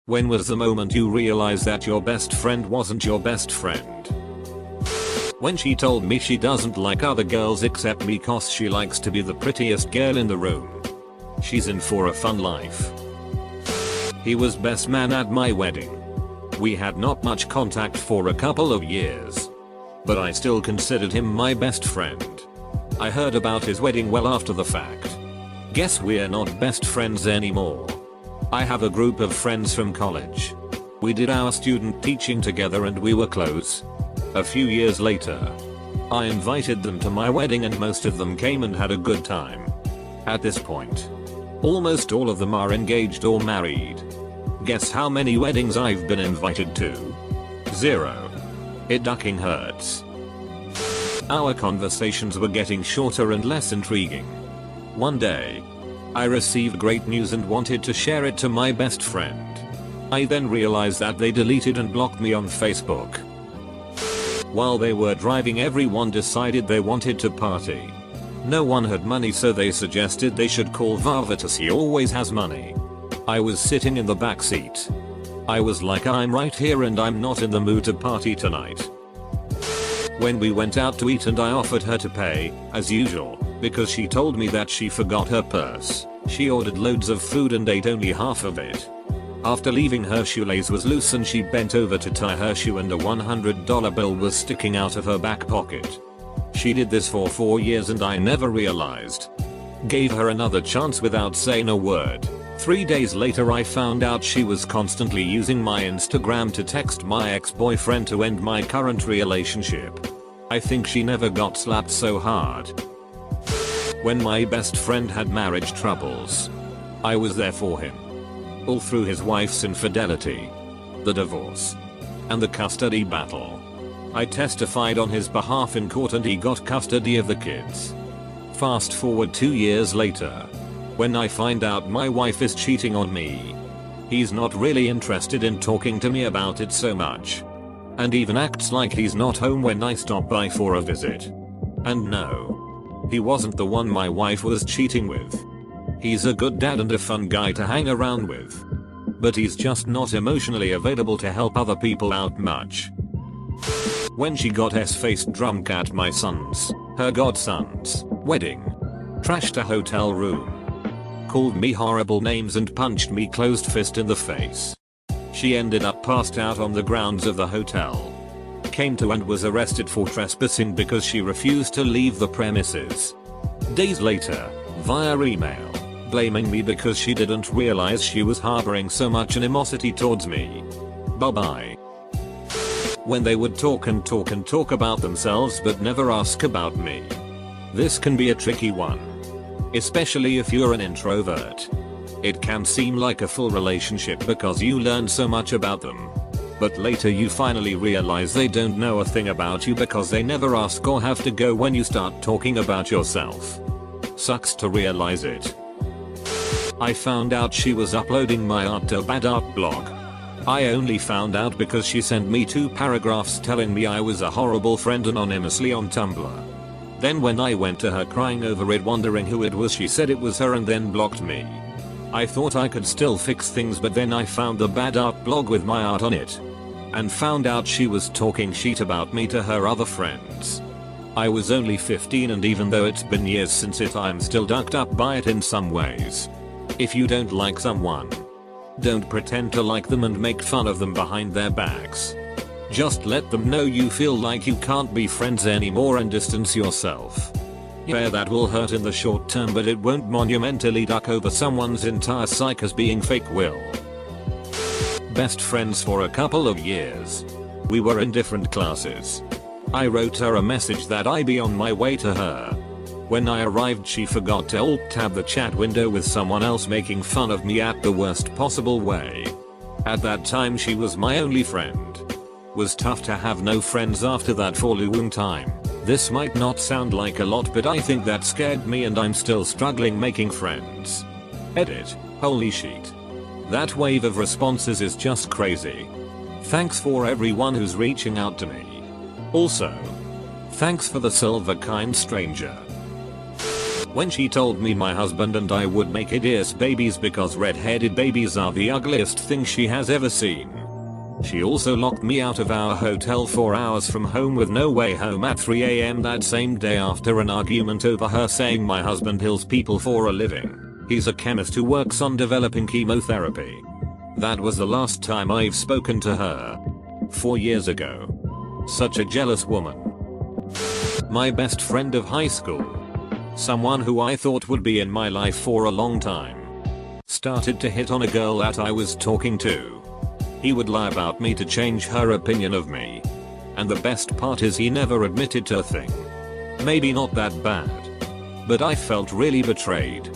When was the moment you realized that your best friend wasn't your best friend? When she told me she doesn't like other girls except me cause she likes to be the prettiest girl in the room. She's in for a fun life. He was best man at my wedding. We had not much contact for a couple of years, but I still considered him my best friend. I heard about his wedding well after the fact. Guess we're not best friends anymore. I have a group of friends from college. We did our student teaching together and we were close. A few years later, I invited them to my wedding and most of them came and had a good time. At this point, almost all of them are engaged or married. Guess how many weddings I've been invited to? 0. It ducking hurts. Our conversations were getting shorter and less intriguing. One day, I received great news and wanted to share it to my best friend. I then realized that they deleted and blocked me on Facebook. While they were driving, everyone decided they wanted to party. No one had money, so they suggested they should call Vava as he always has money. I was sitting in the back seat. I was like, I'm right here and I'm not in the mood to party tonight. When we went out to eat and I offered her to pay, as usual, because she told me that she forgot her purse, she ordered loads of food and ate only half of it. After leaving, her shoelace was loose and she bent over to tie her shoe and a $100 bill was sticking out of her back pocket. She did this for 4 years and I never realized. Gave her another chance without saying a word. 3 days later I found out she was constantly using my Instagram to text my ex-boyfriend to end my current relationship. I think she never got slapped so hard. When my best friend had marriage troubles, I was there for him. All through his wife's infidelity, the divorce, and the custody battle. I testified on his behalf in court and he got custody of the kids. Fast forward 2 years later, when I find out my wife is cheating on me, he's not really interested in talking to me about it so much. And even acts like he's not home when I stop by for a visit. And no, he wasn't the one my wife was cheating with. He's a good dad and a fun guy to hang around with. But he's just not emotionally available to help other people out much. When she got s-faced drunk at my her godson's, wedding. Trashed a hotel room. Called me horrible names and punched me closed fist in the face. She ended up passed out on the grounds of the hotel. Came to and was arrested for trespassing because she refused to leave the premises. Days later, via email, blaming me because she didn't realize she was harboring so much animosity towards me. Bye bye. When they would talk about themselves but never ask about me. This can be a tricky one. Especially if you're an introvert. It can seem like a full relationship because you learn so much about them. But later you finally realize they don't know a thing about you because they never ask or have to go when you start talking about yourself. Sucks to realize it. I found out she was uploading my art to a bad art blog. I only found out because she sent me 2 paragraphs telling me I was a horrible friend anonymously on Tumblr. Then when I went to her crying over it wondering who it was, she said it was her and then blocked me. I thought I could still fix things, but then I found the bad art blog with my art on it. And found out she was talking shit about me to her other friends. I was only 15 and even though it's been years since it, I'm still ducked up by it in some ways. If you don't like someone, don't pretend to like them and make fun of them behind their backs. Just let them know you feel like you can't be friends anymore and distance yourself. Yeah, that will hurt in the short term, but it won't monumentally duck over someone's entire psyche as being fake will. Best friends for a couple of years. We were in different classes. I wrote her a message that I'd be on my way to her. When I arrived, she forgot to alt-tab the chat window with someone else making fun of me at the worst possible way. At that time she was my only friend. Was tough to have no friends after that for a long time. This might not sound like a lot, but I think that scared me and I'm still struggling making friends. Edit. Holy shit. That wave of responses is just crazy. Thanks for everyone who's reaching out to me. Also, thanks for the silver kind stranger. When she told me my husband and I would make hideous babies because red-headed babies are the ugliest thing she has ever seen. She also locked me out of our hotel 4 hours from home with no way home at 3 AM that same day after an argument over her saying my husband heals people for a living. He's a chemist who works on developing chemotherapy. That was the last time I've spoken to her. 4 years ago. Such a jealous woman. My best friend of high school. Someone who I thought would be in my life for a long time. Started to hit on a girl that I was talking to. He would lie about me to change her opinion of me. And the best part is he never admitted to a thing. Maybe not that bad. But I felt really betrayed.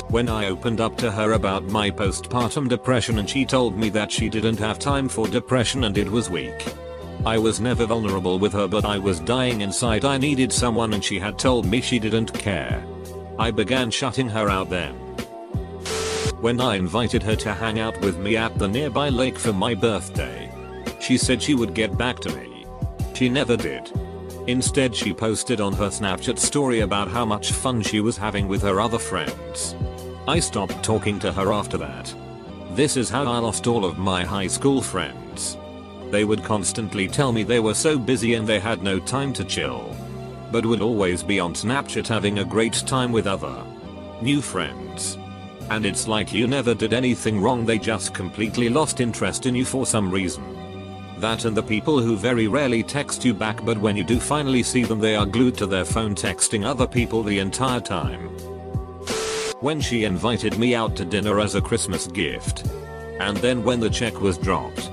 When I opened up to her about my postpartum depression and she told me that she didn't have time for depression and it was weak. I was never vulnerable with her but I was dying inside. I needed someone and she had told me she didn't care. I began shutting her out then. When I invited her to hang out with me at the nearby lake for my birthday, she said she would get back to me. She never did. Instead she posted on her Snapchat story about how much fun she was having with her other friends. I stopped talking to her after that. This is how I lost all of my high school friends. They would constantly tell me they were so busy and they had no time to chill. But would always be on Snapchat having a great time with other new friends. And it's like you never did anything wrong, they just completely lost interest in you for some reason. That and the people who very rarely text you back but when you do finally see them they are glued to their phone texting other people the entire time. When she invited me out to dinner as a Christmas gift. And then when the check was dropped.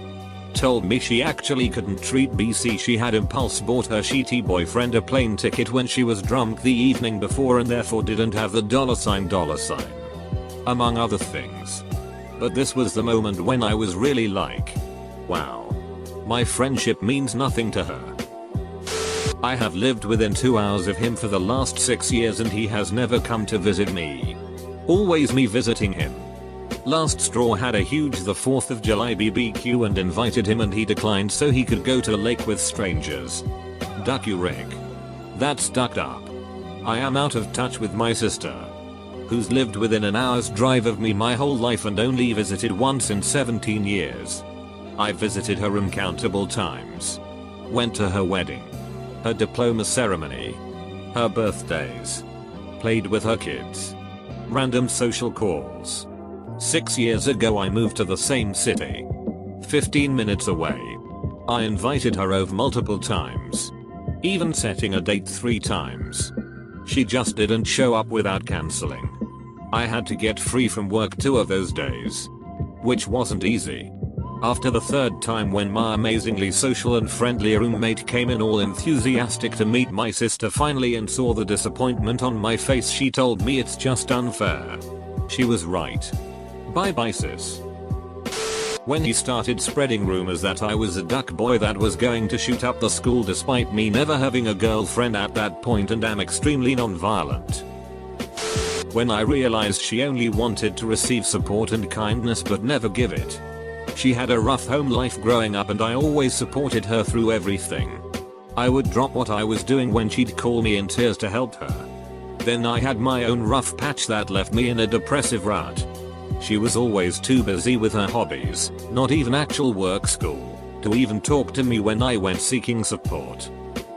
Told me she actually couldn't treat BC, she had impulse bought her shitty boyfriend a plane ticket when she was drunk the evening before and therefore didn't have the $sign. Among other things. But this was the moment when I was really like, wow. My friendship means nothing to her. I have lived within 2 hours of him for the last 6 years and he has never come to visit me. Always me visiting him. Last straw had a huge the 4th of July BBQ and invited him and he declined so he could go to a lake with strangers. Duck you rig. That's ducked up. I am out of touch with my sister. Who's lived within an hour's drive of me my whole life and only visited once in 17 years. I visited her uncountable times. Went to her wedding. Her diploma ceremony. Her birthdays. Played with her kids. Random social calls. 6 years ago I moved to the same city. 15 minutes away. I invited her over multiple times. Even setting a date 3 times. She just didn't show up without cancelling. I had to get free from work 2 of those days. Which wasn't easy. After the 3rd time when my amazingly social and friendly roommate came in all enthusiastic to meet my sister finally and saw the disappointment on my face, she told me it's just unfair. She was right. Bye bye sis. When he started spreading rumors that I was a duck boy that was going to shoot up the school despite me never having a girlfriend at that point and am extremely non-violent. When I realized she only wanted to receive support and kindness but never give it. She had a rough home life growing up and I always supported her through everything. I would drop what I was doing when she'd call me in tears to help her. Then I had my own rough patch that left me in a depressive rut. She was always too busy with her hobbies, not even actual work school, to even talk to me when I went seeking support.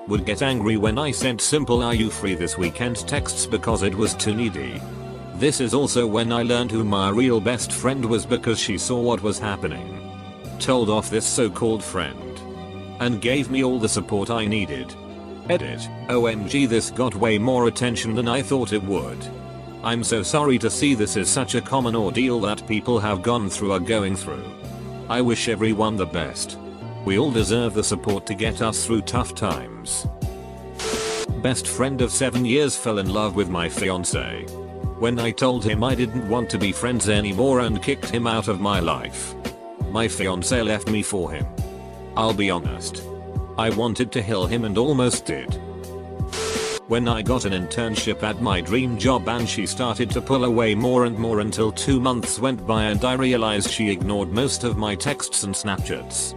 Would get angry when I sent simple "are you free this weekend" texts because it was too needy. This is also when I learned who my real best friend was because she saw what was happening. Told off this so-called friend. And gave me all the support I needed. Edit. OMG, this got way more attention than I thought it would. I'm so sorry to see this is such a common ordeal that people have gone through or going through. I wish everyone the best. We all deserve the support to get us through tough times. Best friend of 7 years fell in love with my fiance. When I told him I didn't want to be friends anymore and kicked him out of my life. My fiance left me for him. I'll be honest. I wanted to heal him and almost did. When I got an internship at my dream job and she started to pull away more and more until 2 months went by and I realized she ignored most of my texts and Snapchats.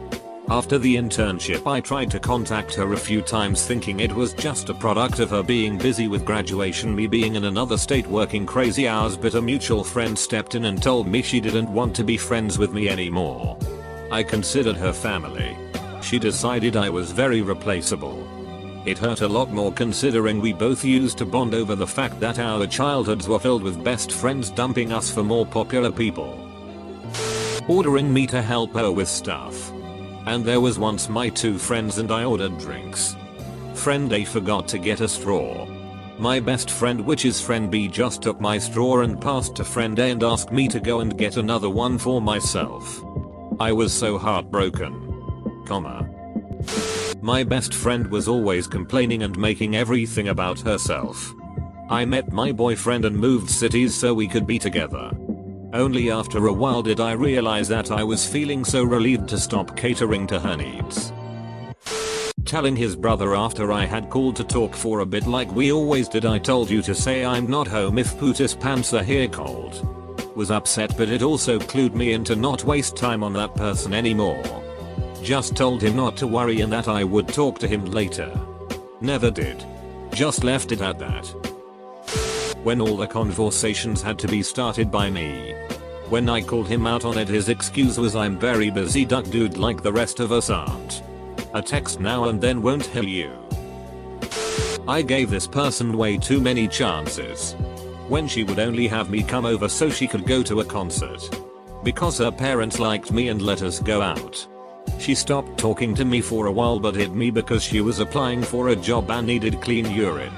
After the internship I tried to contact her a few times thinking it was just a product of her being busy with graduation, me being in another state working crazy hours, but a mutual friend stepped in and told me she didn't want to be friends with me anymore. I considered her family. She decided I was very replaceable. It hurt a lot more considering we both used to bond over the fact that our childhoods were filled with best friends dumping us for more popular people. Ordering me to help her with stuff. And there was once my two friends and I ordered drinks. Friend A forgot to get a straw. My best friend, which is friend B, just took my straw and passed to friend A and asked me to go and get another one for myself. I was so heartbroken. My best friend was always complaining and making everything about herself. I met my boyfriend and moved cities so we could be together. Only after a while did I realize that I was feeling so relieved to stop catering to her needs. Telling his brother after I had called to talk for a bit like we always did, I told you to say I'm not home if Putis pants are here cold. Was upset, but it also clued me in to not waste time on that person anymore. Just told him not to worry and that I would talk to him later. Never did. Just left it at that. When all the conversations had to be started by me. When I called him out on it, his excuse was I'm very busy, dude, like the rest of us aren't. A text now and then won't heal you. I gave this person way too many chances. When she would only have me come over so she could go to a concert. Because her parents liked me and let us go out. She stopped talking to me for a while but hit me because she was applying for a job and needed clean urine.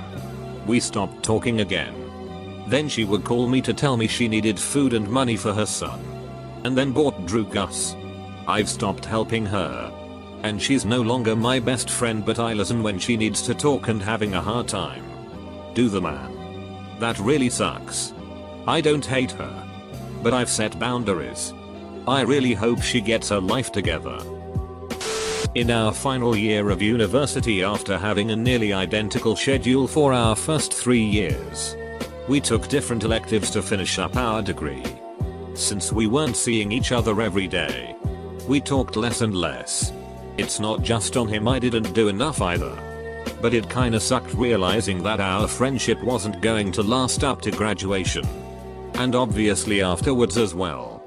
We stopped talking again. Then she would call me to tell me she needed food and money for her son. And then bought Drew Gus. I've stopped helping her. And she's no longer my best friend, but I listen when she needs to talk and having a hard time. Do the man. That really sucks. I don't hate her. But I've set boundaries. I really hope she gets her life together. In our final year of university, after having a nearly identical schedule for our first 3 years, we took different electives to finish up our degree. Since we weren't seeing each other every day, we talked less and less. It's not just on him, I didn't do enough either. But it kinda sucked realizing that our friendship wasn't going to last up to graduation. And obviously afterwards as well.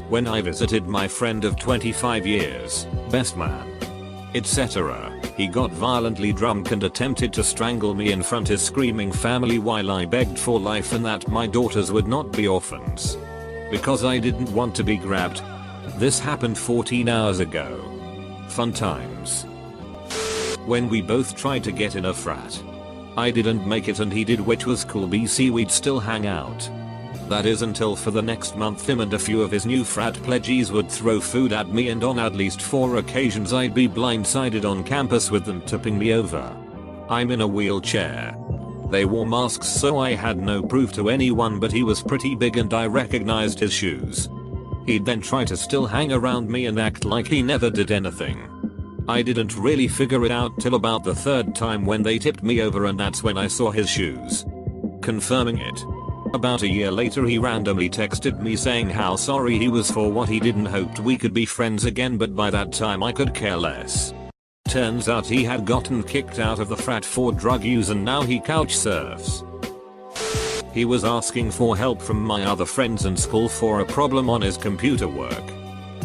When I visited my friend of 25 years, best man, etc., he got violently drunk and attempted to strangle me in front of his screaming family while I begged for life and that my daughters would not be orphans. Because I didn't want to be grabbed. This happened 14 hours ago. Fun times. When we both tried to get in a frat. I didn't make it and he did, which was cool. BC we'd still hang out. That is until for the next month him and a few of his new frat pledges would throw food at me, and on at least 4 occasions I'd be blindsided on campus with them tipping me over. I'm in a wheelchair. They wore masks so I had no proof to anyone, but he was pretty big and I recognized his shoes. He'd then try to still hang around me and act like he never did anything. I didn't really figure it out till about the 3rd time when they tipped me over, and that's when I saw his shoes. Confirming it. About a year later he randomly texted me saying how sorry he was for what he did and hoped we could be friends again, but by that time I could care less. Turns out he had gotten kicked out of the frat for drug use and now he couch surfs. He was asking for help from my other friends in school for a problem on his computer work.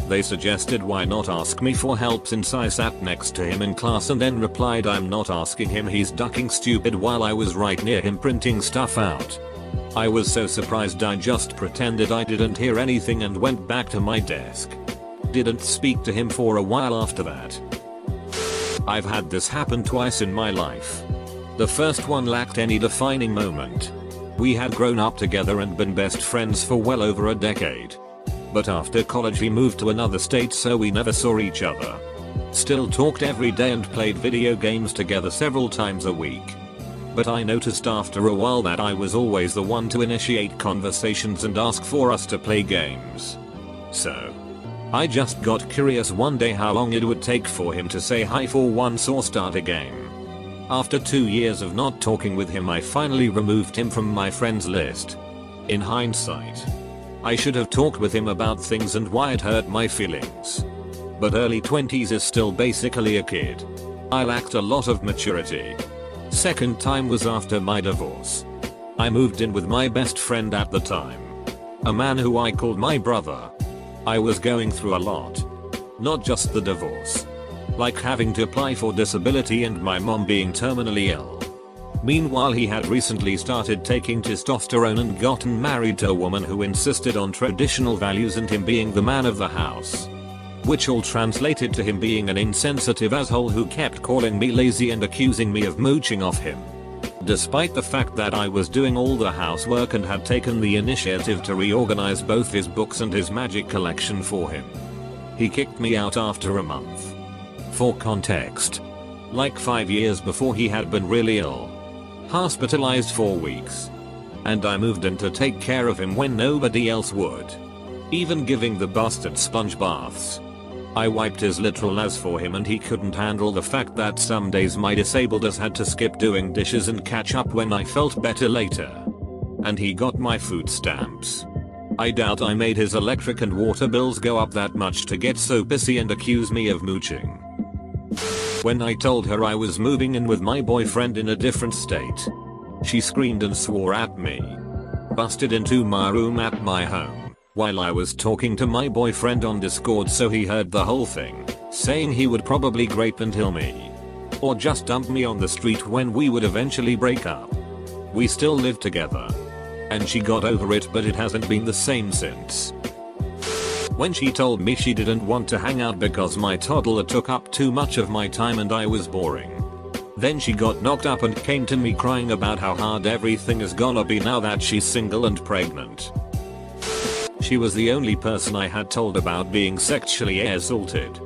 They suggested why not ask me for help since I sat next to him in class, and then replied I'm not asking him, he's ducking stupid, while I was right near him printing stuff out. I was so surprised I just pretended I didn't hear anything and went back to my desk. Didn't speak to him for a while after that. I've had this happen twice in my life. The first one lacked any defining moment. We had grown up together and been best friends for well over a decade. But after college we moved to another state so we never saw each other. Still talked every day and played video games together several times a week. But I noticed after a while that I was always the one to initiate conversations and ask for us to play games. So I just got curious one day how long it would take for him to say hi for once or start a game. After 2 years of not talking with him, I finally removed him from my friends list. In hindsight, I should have talked with him about things and why it hurt my feelings. But early 20s is still basically a kid. I lacked a lot of maturity. Second time was after my divorce. I moved in with my best friend at the time. A man who I called my brother. I was going through a lot. Not just the divorce. Like having to apply for disability and my mom being terminally ill. Meanwhile he had recently started taking testosterone and gotten married to a woman who insisted on traditional values and him being the man of the house. Which all translated to him being an insensitive asshole who kept calling me lazy and accusing me of mooching off him. Despite the fact that I was doing all the housework and had taken the initiative to reorganize both his books and his magic collection for him. He kicked me out after a month. For context. Like 5 years before he had been really ill. Hospitalized for weeks. And I moved in to take care of him when nobody else would. Even giving the bastard sponge baths. I wiped his literal ass for him and he couldn't handle the fact that some days my disabled ass had to skip doing dishes and catch up when I felt better later. And he got my food stamps. I doubt I made his electric and water bills go up that much to get so pissy and accuse me of mooching. When I told her I was moving in with my boyfriend in a different state, she screamed and swore at me. Busted into my room at my home while I was talking to my boyfriend on Discord, so he heard the whole thing, saying he would probably grape and kill me. Or just dump me on the street when we would eventually break up. We still live together. And she got over it, but it hasn't been the same since. When she told me she didn't want to hang out because my toddler took up too much of my time and I was boring. Then she got knocked up and came to me crying about how hard everything is gonna be now that she's single and pregnant. She was the only person I had told about being sexually assaulted.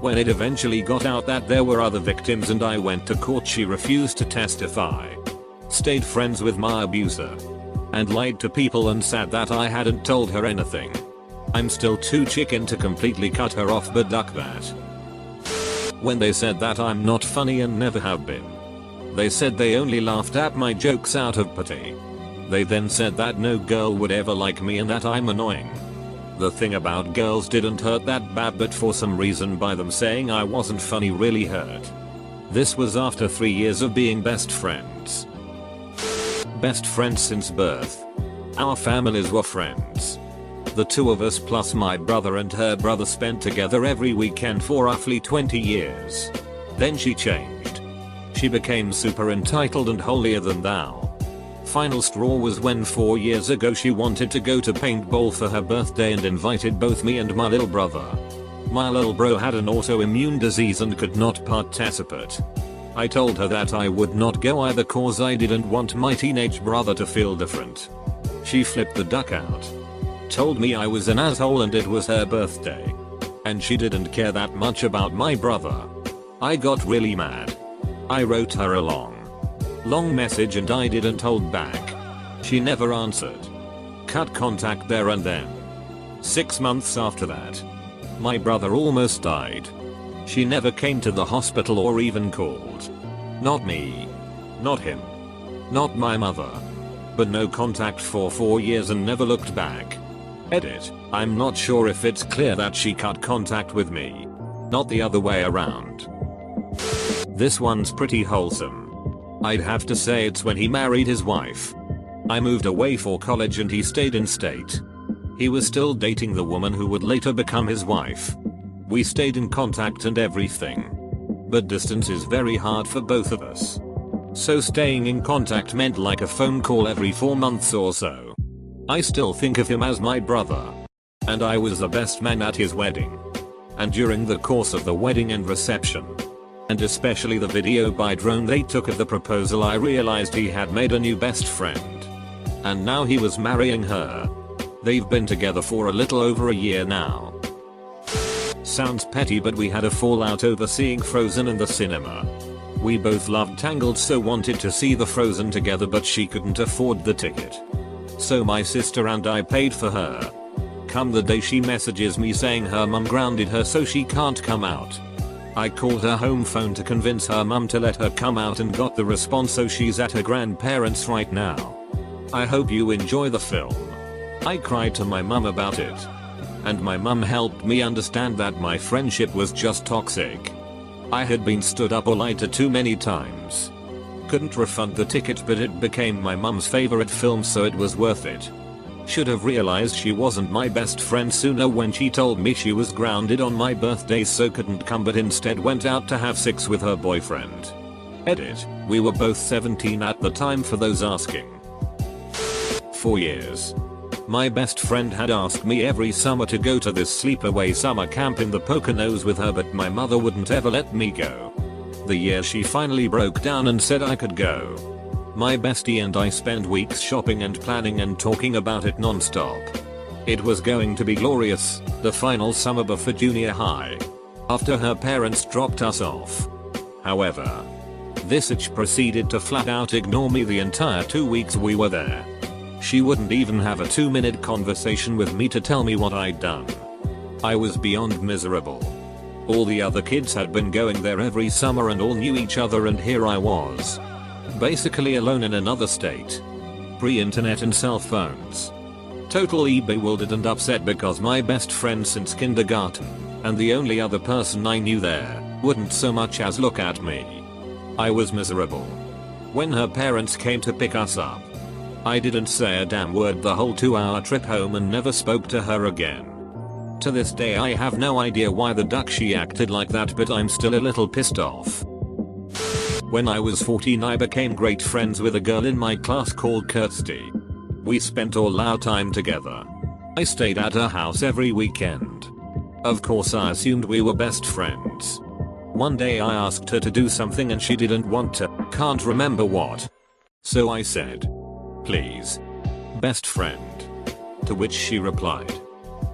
When it eventually got out that there were other victims and I went to court, she refused to testify. Stayed friends with my abuser. And lied to people and said that I hadn't told her anything. I'm still too chicken to completely cut her off, but duck that. When they said that I'm not funny and never have been. They said they only laughed at my jokes out of pity. They then said that no girl would ever like me and that I'm annoying. The thing about girls didn't hurt that bad, but for some reason by them saying I wasn't funny really hurt. This was after 3 years of being best friends. Best friends since birth. Our families were friends. The two of us plus my brother and her brother spent together every weekend for roughly 20 years. Then she changed. She became super entitled and holier than thou. Final straw was when 4 years ago she wanted to go to paintball for her birthday and invited both me and my little brother. My little bro had an autoimmune disease and could not participate. I told her that I would not go either cause I didn't want my teenage brother to feel different. She flipped the duck out. Told me I was an asshole and it was her birthday. And she didn't care that much about my brother. I got really mad. I wrote her a long message and I didn't hold back. She never answered. Cut contact there and then. 6 months after that, my brother almost died. She never came to the hospital or even called. Not me. Not him. Not my mother. But no contact for 4 years and never looked back. Edit. I'm not sure if it's clear that she cut contact with me. Not the other way around. This one's pretty wholesome. I'd have to say it's when he married his wife. I moved away for college and he stayed in state. He was still dating the woman who would later become his wife. We stayed in contact and everything. But distance is very hard for both of us. So staying in contact meant like a phone call every 4 months or so. I still think of him as my brother. And I was the best man at his wedding. And during the course of the wedding and reception. And especially the video by drone they took of the proposal, I realized he had made a new best friend. And now he was marrying her. They've been together for a little over a year now. Sounds petty, but we had a fallout over seeing Frozen in the cinema. We both loved Tangled, so wanted to see the Frozen together, but she couldn't afford the ticket. So my sister and I paid for her. Come the day she messages me saying her mum grounded her so she can't come out. I called her home phone to convince her mum to let her come out and got the response, so she's at her grandparents right now. I hope you enjoy the film. I cried to my mum about it. and my mum helped me understand that my friendship was just toxic. I had been stood up or lied to too many times. Couldn't refund the ticket, but it became my mum's favorite film, so it was worth it. Should have realized she wasn't my best friend sooner when she told me she was grounded on my birthday so couldn't come, but instead went out to have sex with her boyfriend. Edit. We were both 17 at the time, for those asking. 4 years. My best friend had asked me every summer to go to this sleepaway summer camp in the Poconos with her, but my mother wouldn't ever let me go. The year she finally broke down and said I could go. My bestie and I spent weeks shopping and planning and talking about it non-stop. It was going to be glorious, the final summer before junior high. After her parents dropped us off. However, this bitch proceeded to flat out ignore me the entire 2 weeks we were there. She wouldn't even have a 2-minute conversation with me to tell me what I'd done. I was beyond miserable. All the other kids had been going there every summer and all knew each other, and here I was. Basically alone in another state. Pre-internet and cell phones. Totally bewildered and upset because my best friend since kindergarten, and the only other person I knew there, wouldn't so much as look at me. I was miserable. When her parents came to pick us up, I didn't say a damn word the whole 2-hour trip home and never spoke to her again. To this day I have no idea why the duck she acted like that, but I'm still a little pissed off. When I was 14 I became great friends with a girl in my class called Kirsty. We spent all our time together. I stayed at her house every weekend. Of course I assumed we were best friends. One day I asked her to do something and she didn't want to, can't remember what. So I said, "Please, best friend." To which she replied,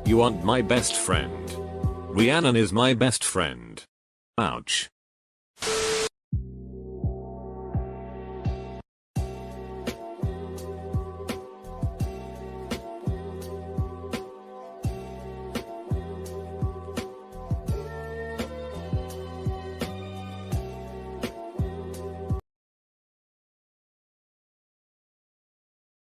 "You aren't my best friend. Rhiannon is my best friend." Ouch.